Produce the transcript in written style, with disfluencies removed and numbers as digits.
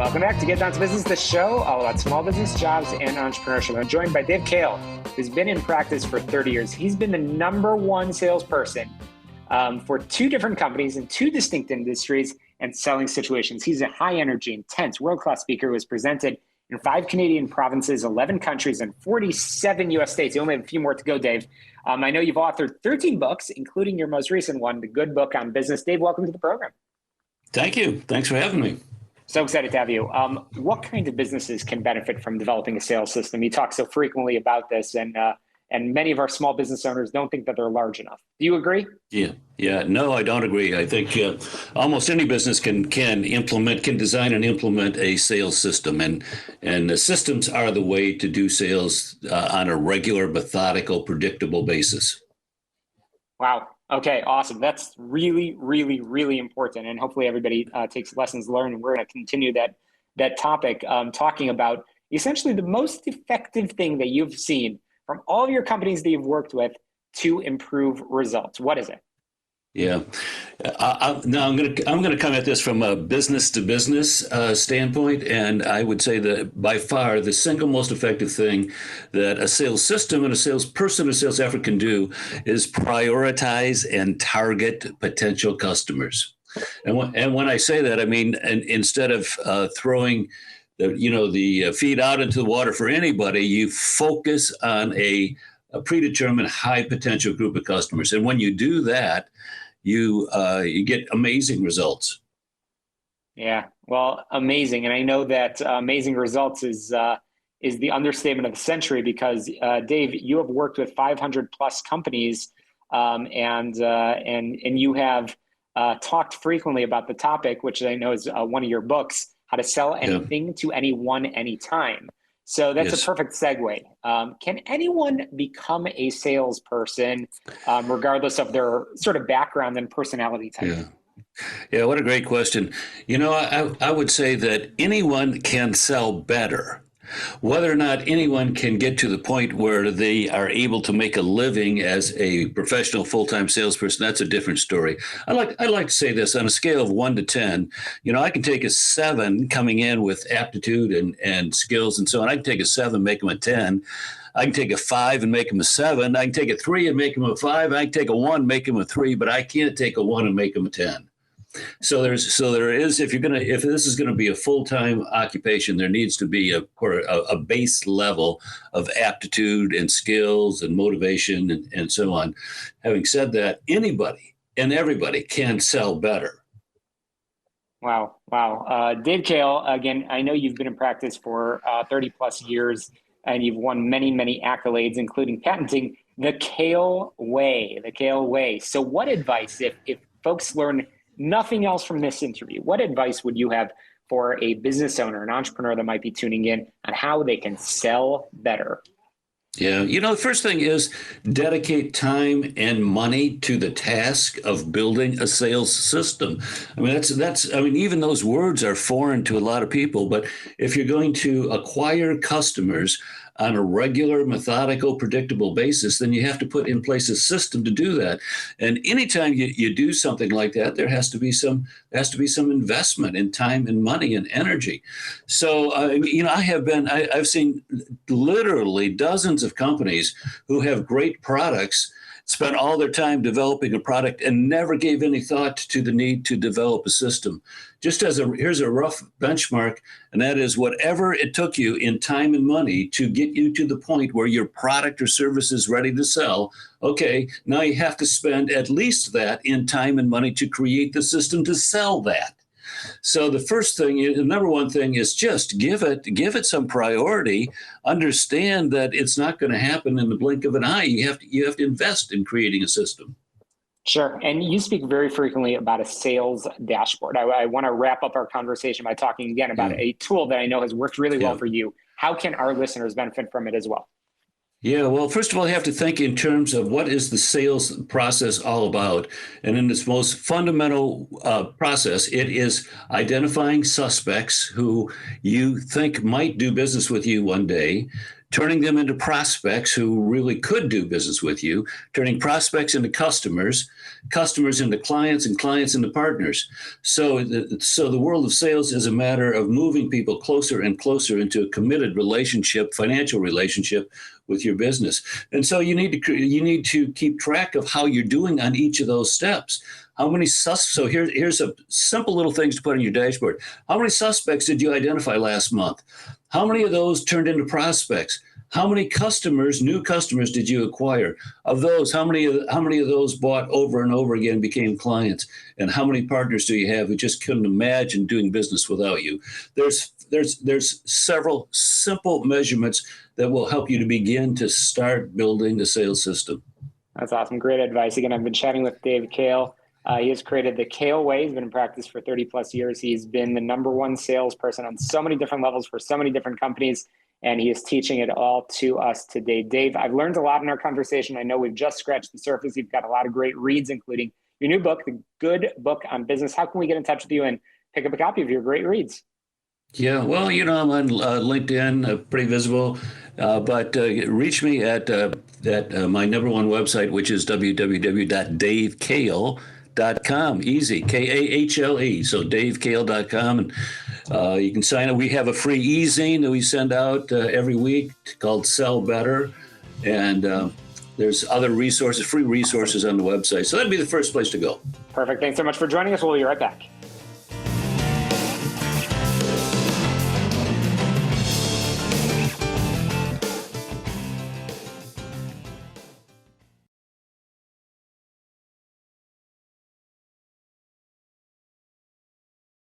Welcome back to Get Down to Business, the show all about small business, jobs, and entrepreneurship. I'm joined by Dave Kahle, who's been in practice for 30 years. He's been the number one salesperson for two different companies in two distinct industries and selling situations. He's a high energy, intense, world-class speaker who has presented in 5 Canadian provinces, 11 countries, and 47 U.S. states. You only have a few more to go, Dave. I know you've authored 13 books, including your most recent one, The Good Book on Business. Dave, welcome to the program. Thank you. Thanks for having me. So excited to have you. What kind of businesses can benefit from developing a sales system? You talk so frequently about this, and many of our small business owners don't think that they're large enough. Do you agree? Yeah. No, I don't agree. I think almost any business can design and implement a sales system, and the systems are the way to do sales on a regular, methodical, predictable basis. Wow. Okay, awesome. That's really, really, really important. And hopefully everybody takes lessons learned. And we're going to continue that topic, talking about essentially the most effective thing that you've seen from all of your companies that you've worked with to improve results. What is it? Yeah. Now I'm going to come at this from a business to business standpoint, and I would say that by far the single most effective thing that a sales system and a salesperson, a sales effort can do is prioritize and target potential customers. And when I say that, I mean, instead of throwing the feed out into the water for anybody, you focus on a predetermined high potential group of customers, and when you do that, you get amazing results. Yeah, well, amazing. And I know that amazing results is the understatement of the century because, Dave, you have worked with 500 plus companies, and you have talked frequently about the topic, which I know is one of your books, How to Sell Anything to Anyone, Anytime. So that's a perfect segue. Can anyone become a salesperson, regardless of their sort of background and personality type? Yeah, what a great question. I would say that anyone can sell better. Whether or not anyone can get to the point where they are able to make a living as a professional full-time salesperson, that's a different story. I like to say this on a scale of 1 to 10. I can take a 7 coming in with aptitude and skills and so on. I can take a 7, make them a 10. I can take a 5 and make them a 7. I can take a 3 and make them a 5. I can take a 1, make them a 3, but I can't take a 1 and make them a 10. So there is, if this is going to be a full-time occupation, there needs to be a base level of aptitude and skills and motivation and so on. Having said that, anybody and everybody can sell better. Wow. Dave Kahle, again, I know you've been in practice for 30 plus years and you've won many, many accolades, including patenting the Kahle way. So what advice, if folks learn nothing else from this interview, what advice would you have for a business owner, an entrepreneur that might be tuning in on how they can sell better? Yeah, the first thing is dedicate time and money to the task of building a sales system. I mean, even those words are foreign to a lot of people, but if you're going to acquire customers on a regular, methodical, predictable basis, then you have to put in place a system to do that. And anytime you do something like that, there has to be some investment in time and money and energy. So, I've seen literally dozens of companies who have great products, spent all their time developing a product and never gave any thought to the need to develop a system. Just here's a rough benchmark, and that is whatever it took you in time and money to get you to the point where your product or service is ready to sell. Okay, now you have to spend at least that in time and money to create the system to sell that. So the first thing, the number one thing is just give it some priority. Understand that it's not going to happen in the blink of an eye. You have to invest in creating a system. Sure. And you speak very frequently about a sales dashboard. I want to wrap up our conversation by talking again about a tool that I know has worked really well for you. How can our listeners benefit from it as well? Yeah, well, first of all, you have to think in terms of what is the sales process all about. And in its most fundamental process, it is identifying suspects who you think might do business with you one day, turning them into prospects who really could do business with you, turning prospects into customers, customers into clients, and clients into partners. So the world of sales is a matter of moving people closer and closer into a committed relationship, financial relationship with your business. And so you need to keep track of how you're doing on each of those steps. How many so here's a simple little things to put on your dashboard. How many suspects did you identify last month? How many of those turned into prospects? How many new customers did you acquire? Of those, how many of those bought over and over again, became clients? And how many partners do you have who just couldn't imagine doing business without you? There's several simple measurements that will help you to begin to start building the sales system. That's awesome. Great advice. Again, I've been chatting with Dave Kahle. He has created the Kahle way. He's been in practice for 30 plus years. He's been the #1 salesperson on so many different levels for so many different companies, and he is teaching it all to us today. Dave, I've learned a lot in our conversation. I know we've just scratched the surface. You've got a lot of great reads, including your new book, The Good Book on Business. How can we get in touch with you and pick up a copy of your great reads? Yeah, well, I'm on LinkedIn, pretty visible, but reach me at my #1 website, which is www.davekahle.com. Easy, Kahle. So davekahle.com, and you can sign up. We have a free e-zine that we send out every week called Sell Better, and there's other resources, free resources on the website. So that'd be the first place to go. Perfect. Thanks so much for joining us. We'll be right back.